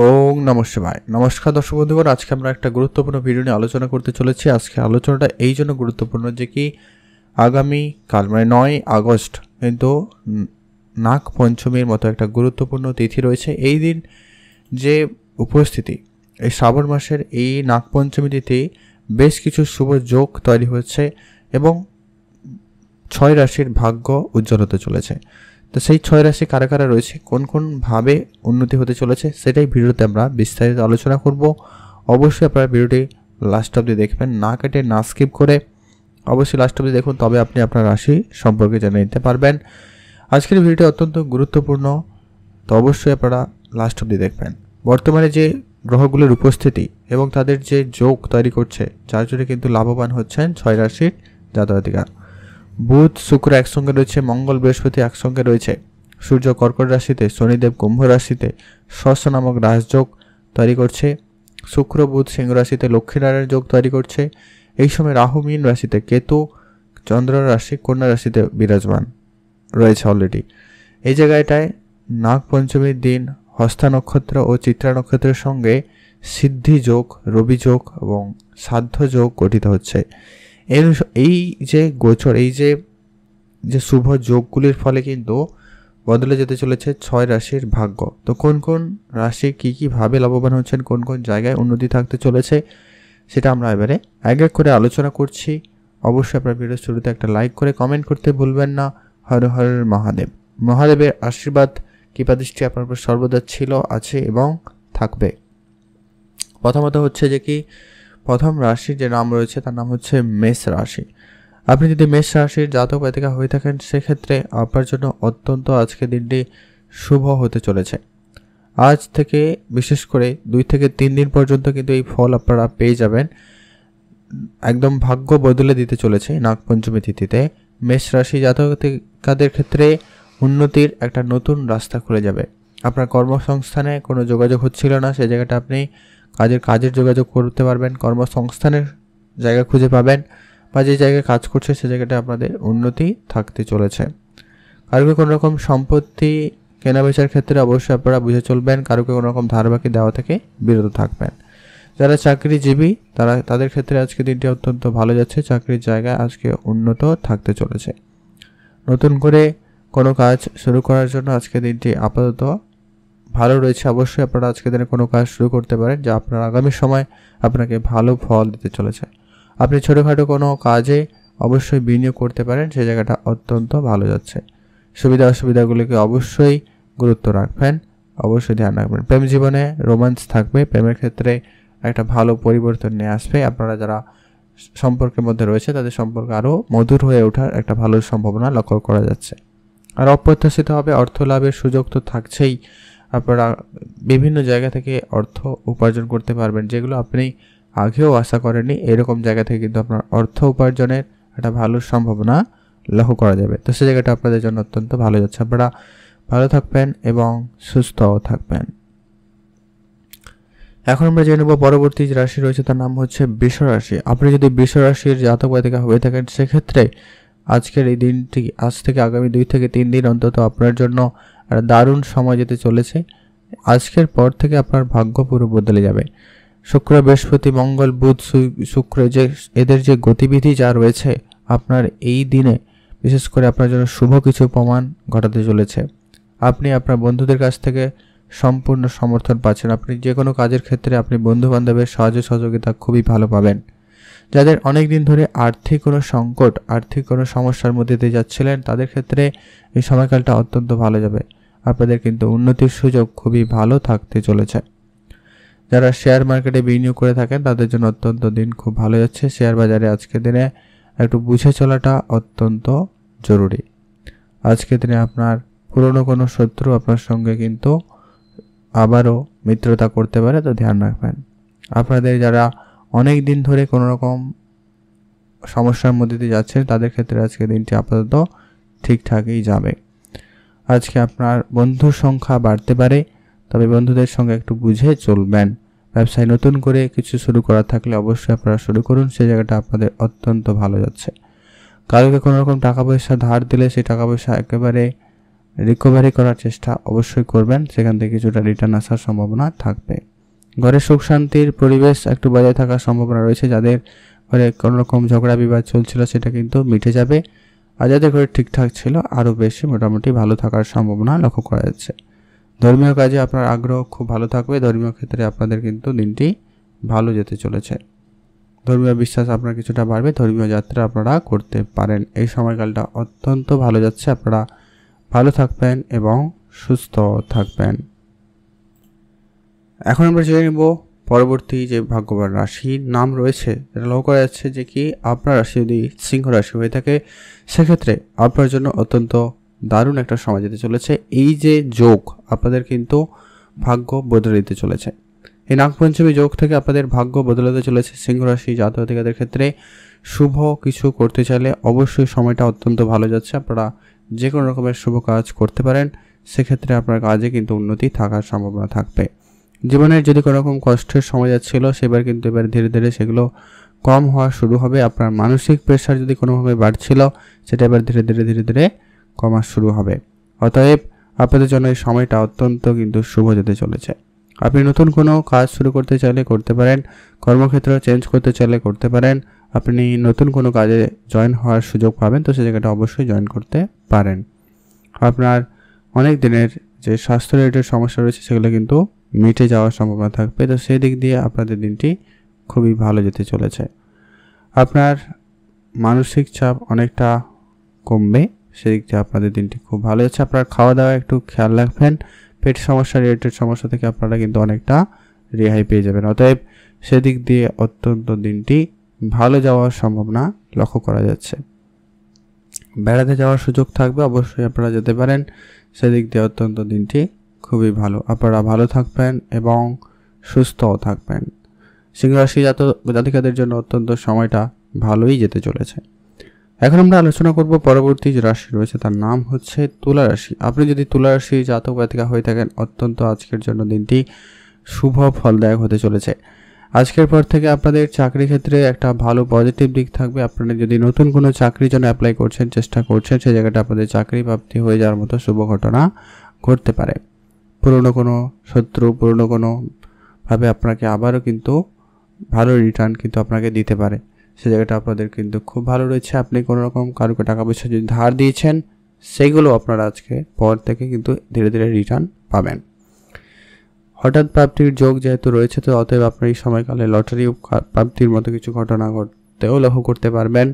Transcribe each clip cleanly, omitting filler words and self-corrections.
ওম নমঃ শিবায়। নমস্কার দর্শক বন্ধুগণ, আজকে আমরা একটা গুরুত্বপূর্ণ ভিডিও নিয়ে আলোচনা করতে চলেছি। আজকে আলোচনাটা এই জন্য গুরুত্বপূর্ণ যে কি আগামী কাল মানে 9 আগস্ট কিন্তু নাগ পঞ্চমীর মতো একটা গুরুত্বপূর্ণ তিথি রয়েছে। এই দিন যে উপস্থিতি, এই শ্রাবণ মাসের এই নাগ পঞ্চমী তিথি বেশ কিছু শুভ যোগ তৈরি হচ্ছে এবং 6 রাশির ভাগ্য উজ্জ্বল হতে চলেছে। তো সেই 6 রাশি কারা কারা রয়েছে, কোন কোন ভাবে উন্নতি হতে চলেছে, সেটাই ভিডিওতে আমরা বিস্তারিত আলোচনা করব। অবশ্যই আপনারা ভিডিওটি লাস্ট অবধি দেখবেন, না কেটে না স্কিপ করে অবশ্যই লাস্ট অবধি দেখুন, তবে আপনি আপনার রাশি সম্পর্কে জেনে নিতে পারবেন। আজকের ভিডিওটি অত্যন্ত গুরুত্বপূর্ণ, তো অবশ্যই আপনারা লাস্ট অবধি দেখবেন। বর্তমানে যে গ্রহগুলির উপস্থিতি এবং তাদের যে যোগ তৈরি করছে, যার জন্য কিন্তু লাভবান হচ্ছেন 6 রাশির জাতক-জাতিকা। বুধ শুক্র একসঙ্গে রয়েছে, মঙ্গল বৃহস্পতি একসঙ্গে রয়েছে, সূর্য কর্কট রাশিতে, শনিদেব কুম্ভ রাশিতে ষষ্ঠ নামক রাজযোগ তৈরি করছে, শুক্র বুধ সিংহ রাশিতে লক্ষ্মীনারায়ণ যোগ তৈরি করছে। এই সময় রাহু মীন রাশিতে, কেতু চন্দ্র রাশি কন্যা রাশিতে বিরাজমান রয়েছে অলরেডি। এই জায়গাটায় নাগ পঞ্চমীর দিন হস্তা নক্ষত্র ও চিত্রা নক্ষত্রের সঙ্গে সিদ্ধি যোগ, রবি যোগ এবং সাধ্য যোগ গঠিত হচ্ছে। এই যে গোচর, এই যে শুভ যোগগুলির ফলে কিন্তু বদলে যেতে চলেছে 6 রাশির ভাগ্য। তো কোন কোন রাশি কী ভাবে লাভবান হচ্ছেন, কোন কোন জায়গায় উন্নতি থাকতে চলেছে, সেটা আমরা এবারে এক এক করে আলোচনা করছি। অবশ্যই আপনার ভিডিওর শুরুতে একটা লাইক করে কমেন্ট করতে ভুলবেন না। হর হর মহাদেব। মহাদেবের আশীর্বাদ কৃপাদৃষ্টি আপনার উপর সর্বদা ছিল, আছে এবং থাকবে। প্রথমত হচ্ছে যে কি প্রথম রাশির যে নাম রয়েছে তার নাম হচ্ছে মেষ রাশি। আপনি যদি মেষ রাশির জাতক জাতিকা হয়ে থাকেন, সেক্ষেত্রে আপনার জন্য অত্যন্ত আজকে দিনটি শুভ হতে চলেছে। আজ থেকে বিশেষ করে 2 থেকে 3 দিন পর্যন্ত কিন্তু এই ফল আপনারা পেয়ে যাবেন। একদম ভাগ্য বদলে দিতে চলেছে নাগপঞ্চমী তিথিতে। মেষ রাশি জাতক জাতিকাদের ক্ষেত্রে উন্নতির একটা নতুন রাস্তা খুলে যাবে। আপনার কর্মসংস্থানে কোনো যোগাযোগ হচ্ছিল না, সেই জায়গাটা আপনি কাজের যোগাযোগ করতে পারবেন, কর্মসংস্থানের জায়গা খুঁজে পাবেন, বা যে জায়গায় কাজ করছে সে জায়গাটা আপনাদের উন্নতি থাকতে চলেছে। কারোকে কোনো রকম সম্পত্তি কেনাবেচার ক্ষেত্রে অবশ্যই আপনারা বুঝে চলবেন, কারোকে কোনো রকম ধারবাকি দেওয়া থেকে বিরত থাকবেন। যারা চাকরিজীবী তাদের ক্ষেত্রে আজকে দিনটি অত্যন্ত ভালো যাচ্ছে, চাকরির জায়গায় আজকে উন্নত থাকতে চলেছে। নতুন করে কোনো কাজ শুরু করার জন্য আজকে দিনটি আপাতত ভালো রয়েছে। অবশ্যই আপনারা আজকে দিনে কোনো কাজ শুরু করতে পারেন, যা আপনার আগামী সময় আপনাকে ভালো ফল দিতে চলেছে। আপনি ছোটোখাটো কোনো কাজে অবশ্যই বিনিয়োগ করতে পারেন, সেই জায়গাটা অত্যন্ত ভালো যাচ্ছে। সুবিধা অসুবিধাগুলিকে অবশ্যই গুরুত্ব রাখবেন, অবশ্যই ধ্যান রাখবেন। প্রেম জীবনে রোমান্স থাকবে, প্রেমের ক্ষেত্রে একটা ভালো পরিবর্তন নিয়ে আসবে। আপনারা যারা সম্পর্কের মধ্যে রয়েছে তাদের সম্পর্ক আরও মধুর হয়ে ওঠার একটা ভালো সম্ভাবনা লক্ষ্য করা যাচ্ছে। আর অপ্রত্যাশিতভাবে অর্থ লাভের সুযোগ তো থাকছেই। আপনারা বিভিন্ন জায়গা থেকে অর্থ উপার্জন করতে পারবেন, যেগুলো আপনি আগেও আশা করেননি। এরকম জায়গা থেকে কিন্তু আপনার অর্থ উপার্জনের একটা ভালো সম্ভাবনা লক্ষ্য করা যাবে। তো সেই জায়গাটা আপনাদের জন্য অত্যন্ত ভালো যাচ্ছে। আপনারা ভালো থাকবেন এবং সুস্থও থাকবেন। এখন আমরা জেনে নেব পরবর্তী যে রাশি রয়েছে তার নাম হচ্ছে বৃষ রাশি। আপনি যদি বৃষ রাশির জাতক জাতিকা হয়ে থাকেন, সেক্ষেত্রে আজকের এই দিনটি আজ থেকে আগামী 2 থেকে 3 দিন অন্তত আপনার জন্য একটা দারুণ সময় যেতে চলেছে। আজকের পর থেকে আপনার ভাগ্য পুরো বদলে যাবে। শুক্র বৃহস্পতি মঙ্গল বুধ শুক্র এদের যে গতিবিধি যা রয়েছে, আপনার এই দিনে বিশেষ করে আপনার জন্য শুভ কিছু প্রমাণ ঘটাতে চলেছে। আপনি আপনার বন্ধুদের কাছ থেকে সম্পূর্ণ সমর্থন পাচ্ছেন। আপনি যে কোনো কাজের ক্ষেত্রে আপনি বন্ধু বান্ধবের সাহায্য সহযোগিতা খুবই ভালো পাবেন। যাদের অনেক দিন ধরে আর্থিক কোনো সংকট, আর্থিক কোনো সমস্যার মধ্যে দিয়ে যাচ্ছিলেন, তাদের ক্ষেত্রে এই সময়কালটা অত্যন্ত ভালো যাবে। আপনাদের কিন্তু উন্নতির সুযোগ খুবই ভালো থাকতে চলেছে। যারা শেয়ার মার্কেটে বিনিয়োগ করে থাকেন তাদের জন্য অত্যন্ত দিন খুব ভালো যাচ্ছে। শেয়ার বাজারে আজকের দিনে একটু বুঝে চলাটা অত্যন্ত জরুরি। আজকের দিনে আপনার পুরনো কোনো শত্রু আপনার সঙ্গে কিন্তু আবারও মিত্রতা করতে পারে, তো ধ্যান রাখবেন। আপনাদের যারা অনেক দিন ধরে কোনো রকম সমস্যার মধ্যে দিয়ে যাচ্ছেন, তাদের ক্ষেত্রে আজকে দিনটি আপাতত ঠিকঠাকই যাবে। আজকে আপনার বন্ধুর সংখ্যা বাড়তে পারে, তবে বন্ধুদের সঙ্গে একটু বুঝে চলবেন। ব্যবসায় নতুন করে কিছু শুরু করার থাকলে অবশ্যই আপনারা শুরু করুন, সেই জায়গাটা আপনাদের অত্যন্ত ভালো যাচ্ছে। কাউকে কোনো রকম টাকা পয়সা ধার দিলে সেই টাকা পয়সা একেবারে রিকভারি করার চেষ্টা অবশ্যই করবেন, সেখান থেকে কিছুটা রিটার্ন আসার সম্ভাবনা থাকবে। ঘরে সুখ শান্তির পরিবেশ একটু বজায় থাকার সম্ভাবনা রয়েছে। যাদের ঘরে কোনো রকম ঝগড়া বিবাদ চলছিল সেটা কিন্তু মিটে যাবে, আর যাদের ঘরে ঠিকঠাক ছিল আরও বেশি মোটামুটি ভালো থাকার সম্ভাবনা লক্ষ্য করা যাচ্ছে। ধর্মীয় কাজে আপনার আগ্রহ খুব ভালো থাকবে। ধর্মীয় ক্ষেত্রে আপনাদের কিন্তু দিনটি ভালো যেতে চলেছে। ধর্মীয় বিশ্বাস আপনার কিছুটা বাড়বে, ধর্মীয় যাত্রা আপনারা করতে পারেন। এই সময়কালটা অত্যন্ত ভালো যাচ্ছে, আপনারা ভালো থাকবেন এবং সুস্থ থাকবেন। এখন আমরা জেনে নেব পরবর্তী যে ভাগ্যবান রাশির নাম রয়েছে। এটা লক্ষ্য করা যাচ্ছে যে কি আপনার রাশি যদি সিংহ রাশি হয়ে থাকে সেক্ষেত্রে আপনার জন্য অত্যন্ত দারুণ একটা সময় যেতে চলেছে। এই যে যোগ আপনাদের কিন্তু ভাগ্য বদলে দিতে চলেছে। এই নাগপঞ্চমী যোগ থেকে আপনাদের ভাগ্য বদলাতে চলেছে। সিংহ রাশি জাতক-জাতিকাদের ক্ষেত্রে শুভ কিছু করতে চাইলে অবশ্যই সময়টা অত্যন্ত ভালো যাচ্ছে। আপনারা যে কোনো রকমের শুভ কাজ করতে পারেন, সেক্ষেত্রে আপনার কাজে কিন্তু উন্নতি থাকার সম্ভাবনা থাকবে। জীবনের যদি কোনো রকম কষ্টের সময় যাচ্ছিল সেবার কিন্তু এবার ধীরে ধীরে সেগুলো কম হওয়া শুরু হবে। আপনার মানসিক প্রেশার যদি কোনোভাবে বাড়ছিল সেটা এবার ধীরে ধীরে কমা শুরু হবে। অতএব আপনাদের জন্য এই সময়টা অত্যন্ত কিন্তু শুভ যেতে চলেছে। আপনি নতুন কোনো কাজ শুরু করতে চাইলে করতে পারেন, কর্মক্ষেত্র চেঞ্জ করতে চাইলে করতে পারেন, আপনি নতুন কোনো কাজে জয়েন হওয়ার সুযোগ পাবেন, তো সেই জায়গাটা অবশ্যই জয়েন করতে পারেন। আপনার অনেক দিনের যে স্বাস্থ্য রিলেটেড সমস্যা রয়েছে সেগুলো কিন্তু মিটে যাওয়ার সম্ভাবনা থাকবে, তো সেই দিক দিয়ে আপনাদের দিনটি খুবই ভালো যেতে চলেছে। আপনার মানসিক চাপ অনেকটা কমবে, সেদিক দিয়ে আপনাদের দিনটি খুব ভালো যাচ্ছে। আপনার খাওয়া দাওয়া একটু খেয়াল রাখবেন, পেট সমস্যা রিলেটেড সমস্যা থেকে আপনারা কিন্তু অনেকটা রেহাই পেয়ে যাবেন। অতএব সেদিক দিয়ে অত্যন্ত দিনটি ভালো যাওয়ার সম্ভাবনা লক্ষ্য করা যাচ্ছে। বেড়াতে যাওয়ার সুযোগ থাকবে, অবশ্যই আপনারা যেতে পারেন, সেদিক দিয়ে অত্যন্ত দিনটি খুবই ভালো। আপনারা ভালো থাকবেন এবং সুস্থও থাকবেন। সিংহ রাশি জাতক-জাতিকাদের জন্য অত্যন্ত সময়টা ভালোই যেতে চলেছে। এখন আমরা আলোচনা করব পরবর্তী যে রাশি রয়েছে তার নাম হচ্ছে তুলা রাশি। আপনি যদি তুলা রাশি জাতক-জাতিকা হয়ে থাকেন অত্যন্ত আজকের জন্য দিনটি শুভ ফলদায়ক হতে চলেছে। আজকের পর থেকে আপনাদের চাকরি ক্ষেত্রে একটা ভালো পজিটিভ দিক থাকবে। আপনারা যদি নতুন কোনো চাকরির জন্য অ্যাপ্লাই করছেন, চেষ্টা করছেন, সেই জায়গাটা আপনাদের চাকরি প্রাপ্তি হয়ে যাওয়ার মতো শুভ ঘটনা ঘটতে পারে। পুরনো কোনো শত্রু পুরনো কোনোভাবে আপনাকে আবারও কিন্তু ভালো রিটার্ন কিন্তু আপনাকে দিতে পারে, সে জায়গাটা আপনাদের কিন্তু খুব ভালো রয়েছে। আপনি কোনো রকম কারোকে টাকা পয়সা যদি ধার দিয়েছেন সেইগুলো আপনারা আজকে পর থেকে কিন্তু ধীরে ধীরে রিটার্ন পাবেন। হঠাৎ প্রাপ্তির যোগ যেহেতু রয়েছে, তো অতএব আপনার এই সময়কালে লটারি প্রাপ্তির মতো কিছু ঘটনা ঘটতেও লক্ষ্য করতে পারবেন।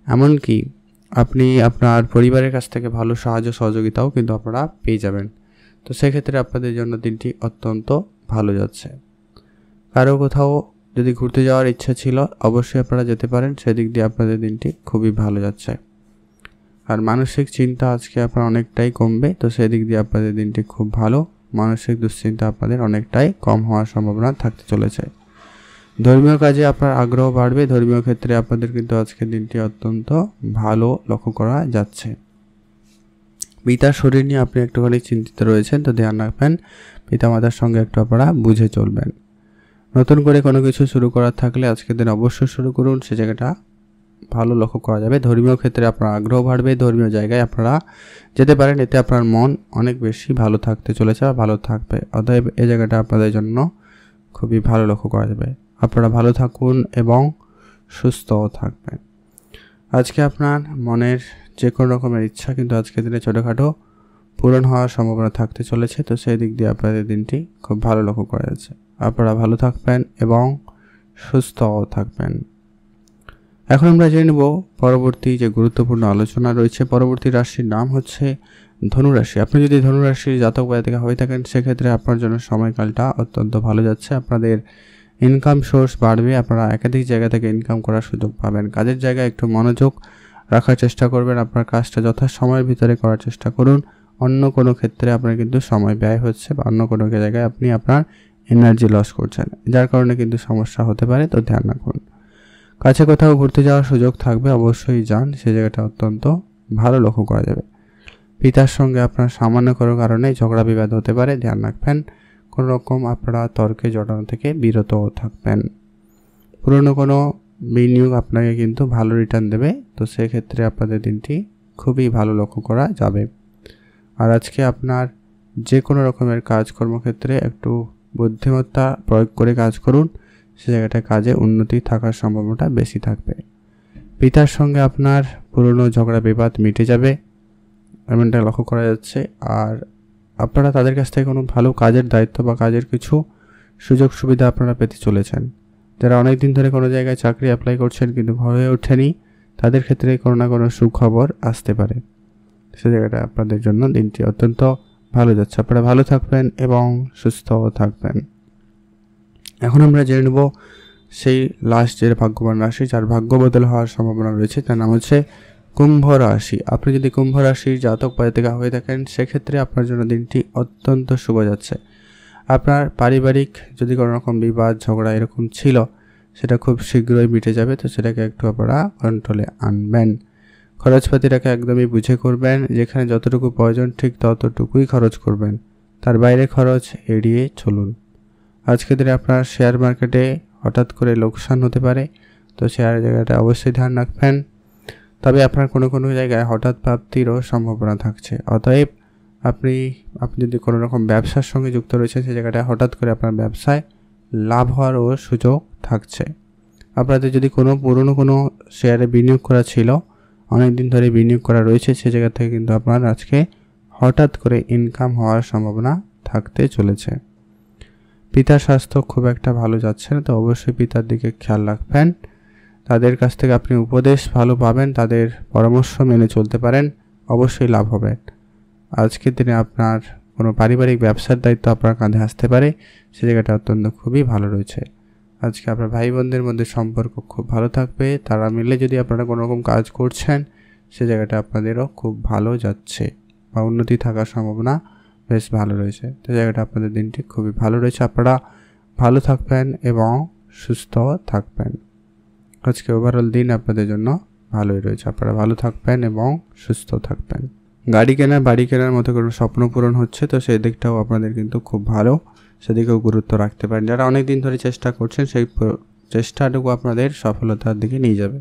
এমনকি আপনি আপনার পরিবারের কাছ থেকে ভালো সাহায্য সহযোগিতাও কিন্তু আপনারা পেয়ে যাবেন। তো সেক্ষেত্রে আপনাদের জন্য দিনটি অত্যন্ত ভালো যাচ্ছে। কারো কোথাও যদি ঘুরতে যাওয়ার ইচ্ছা ছিল অবশ্যই আপনারা যেতে পারেন, সেদিক দিয়ে আপনাদের দিনটি খুবই ভালো যাচ্ছে। আর মানসিক চিন্তা আজকে আপনার অনেকটাই কমবে, তো সেদিক দিয়ে আপনাদের দিনটি খুব ভালো। মানসিক দুশ্চিন্তা আপনাদের অনেকটাই কম হওয়ার সম্ভাবনা থাকতে চলেছে। ধর্মীয় কাজে আপনার আগ্রহ বাড়বে। ধর্মীয় ক্ষেত্রে আপনাদের কিন্তু আজকের দিনটি অত্যন্ত ভালো লক্ষ্য করা যাচ্ছে। পিতার শরীর নিয়ে আপনি একটুখানি চিন্তিত রয়েছেন, তো ধ্যান রাখবেন পিতামাতার সঙ্গে একটু আপনারা বুঝে চলবেন। নতুন করে কোনো কিছু শুরু করার থাকলে আজকের দিন অবশ্যই শুরু করুন, সে জায়গাটা ভালো লক্ষ্য করা যাবে। ধর্মীয় ক্ষেত্রে আপনার আগ্রহ বাড়বে, ধর্মীয় জায়গায় আপনারা যেতে পারেন, এতে আপনার মন অনেক বেশি ভালো থাকতে চলেছে বা ভালো থাকবে। অতএব এই জায়গাটা আপনাদের জন্য খুবই ভালো লক্ষ্য করা যাবে। আপনারা ভালো থাকুন এবং সুস্থও থাকবেন। আজকে আপনার মনের যে কোনো রকমের ইচ্ছা কিন্তু আজকের দিনে ছোটোখাটো পূরণ হওয়ার সম্ভাবনা থাকতে চলেছে, তো সেই দিক দিয়ে আপনাদের দিনটি খুব ভালো লক্ষ্য করা যাচ্ছে। আপনারা ভালো থাকবেন এবং সুস্থও থাকবেন। এখন আমরা জেনে নেব পরবর্তী যে গুরুত্বপূর্ণ আলোচনা রয়েছে। পরবর্তী রাশির নাম হচ্ছে ধনুরাশি। আপনি যদি ধনুরাশির জাতক-জাতিকা হয়ে থাকেন সেক্ষেত্রে আপনার জন্য সময়কালটা অত্যন্ত ভালো যাচ্ছে। আপনাদের ইনকাম সোর্স বাড়বে, আপনারা একাধিক জায়গা থেকে ইনকাম করার সুযোগ পাবেন। কাজের জায়গায় একটু মনোযোগ রাখার চেষ্টা করবেন, আপনার কাজটা যথাসময়ের ভিতরে করার চেষ্টা করুন। অন্য কোনো ক্ষেত্রে আপনার কিন্তু সময় ব্যয় হচ্ছে বা অন্য কোনো জায়গায় আপনি আপনার এনার্জি লস করছেন, যার কারণে কিন্তু সমস্যা হতে পারে, তো ধ্যান রাখুন। কাছে কোথাও ঘুরতে যাওয়ার সুযোগ থাকবে, অবশ্যই যান, সেই জায়গাটা অত্যন্ত ভালো লক্ষ্য করা যাবে। পিতার সঙ্গে আপনার সামান্য কোনো কারণে ঝগড়া বিবাদ হতে পারে, ধ্যান রাখবেন। কোনো রকম আপনারা তর্কে জড়ানো থেকে বিরত থাকবেন। পুরনো কোনো বিনিয়োগ আপনাকে কিন্তু ভালো রিটার্ন দেবে, তো সেক্ষেত্রে আপনাদের দিনটি খুবই ভালো লক্ষ্য করা যাবে। আর আজকে আপনার যে কোনো রকমের কাজ কর্মক্ষেত্রে একটু বুদ্ধিমত্তা প্রয়োগ করে কাজ করুন, সে জায়গাটায় কাজে উন্নতি থাকার সম্ভাবনাটা বেশি থাকবে। পিতার সঙ্গে আপনার পুরনো ঝগড়া বিবাদ মিটে যাবে, এমনটা লক্ষ্য করা যাচ্ছে। আর আপনারা তাদের কাছ থেকে কোনো ভালো কাজের দায়িত্ব বা কাজের কিছু সুযোগ সুবিধা আপনারা পেতে চলেছেন। যারা অনেক দিন ধরে কোনো জায়গায় চাকরি অ্যাপ্লাই করছেন কিন্তু হয়ে ওঠেনি, তাদের ক্ষেত্রে কোনো না কোনো সুখবর আসতে পারে। সে জায়গাটা আপনাদের জন্য দিনটি অত্যন্ত ভালো যাচ্ছে। আপনারা ভালো থাকবেন এবং সুস্থ থাকবেন। এখন আমরা জেনে নেব সেই লাস্ট যে ভাগ্যবান রাশি, যার ভাগ্য বদল হওয়ার সম্ভাবনা রয়েছে, তার নাম হচ্ছে কুম্ভ রাশি। আপনি যদি কুম্ভ রাশির জাতক বা জাতিকা হয়ে থাকেন, সেক্ষেত্রে আপনার জন্য দিনটি অত্যন্ত শুভ যাচ্ছে। আপনার পারিবারিক যদি কোনো রকম বিবাদ ঝগড়া এরকম ছিল, সেটা খুব শীঘ্রই মিটে যাবে। তো সেটাকে একটু আপনারা কন্ট্রোলে আনবেন। খরচপাতিটাকে একদমই বুঝে করবেন, যেখানে যতটুকু প্রয়োজন ঠিক ততটুকুই খরচ করবেন, তার বাইরে খরচ এড়িয়ে চলুন। আজকের দিনে আপনার শেয়ার মার্কেটে হঠাৎ করে লোকসান হতে পারে, তো শেয়ার জায়গাটা অবশ্যই ধ্যান রাখবেন। তবে আপনার কোনো কোনো জায়গায় হঠাৎ প্রাপ্তিরও সম্ভাবনা থাকছে। অতএব আপনি যদি কোনো রকম ব্যবসার সঙ্গে যুক্ত রয়েছেন, সেই জায়গাটায় হঠাৎ করে আপনার ব্যবসায় লাভ হওয়ারও সুযোগ থাকছে। আপনাদের যদি কোনো পুরনো কোনো শেয়ারে বিনিয়োগ করা ছিল, অনেক দিন ধরে বিনিয়োগ করা রয়েছে, সে জায়গা থেকে কিন্তু আপনার আজকে হঠাৎ করে ইনকাম হওয়ার সম্ভাবনা থাকতে চলেছে। পিতার স্বাস্থ্য খুব একটা ভালো যাচ্ছে না, তো অবশ্যই পিতার দিকে খেয়াল রাখবেন। তাদের কাছ থেকে আপনি উপদেশ ভালো পাবেন, তাদের পরামর্শ মেনে চলতে পারেন, অবশ্যই লাভ হবে। আজকের দিনে আপনার কোনো পারিবারিক ব্যবসার দায়িত্ব আপনার কাঁধে আসতে পারে, সে জায়গাটা অত্যন্ত খুবই ভালো রয়েছে। আজকে আপনার ভাই বোনদের মধ্যে সম্পর্ক খুব ভালো থাকবে। তারা মিলে যদি আপনারা কোনো রকম কাজ করছেন, সে জায়গাটা আপনাদেরও খুব ভালো যাচ্ছে বা উন্নতি থাকার সম্ভাবনা বেশ ভালো রয়েছে। তো জায়গাটা আপনাদের দিনটি খুবই ভালো রয়েছে। আপনারা ভালো থাকবেন এবং সুস্থ থাকবেন। আজকে ওভারঅল দিন আপনাদের জন্য ভালোই রয়েছে। আপনারা ভালো থাকবেন এবং সুস্থ থাকবেন। গাড়ি কেনা বাড়ি কেনার মতো কোনো স্বপ্ন পূরণ হচ্ছে, তো সেই দিকটাও আপনাদের কিন্তু খুব ভালো, সেদিকেও গুরুত্ব রাখতে পারেন। যারা অনেক দিন ধরে চেষ্টা করছেন, সেই চেষ্টাটুকু আপনাদের সফলতার দিকে নিয়ে যাবে।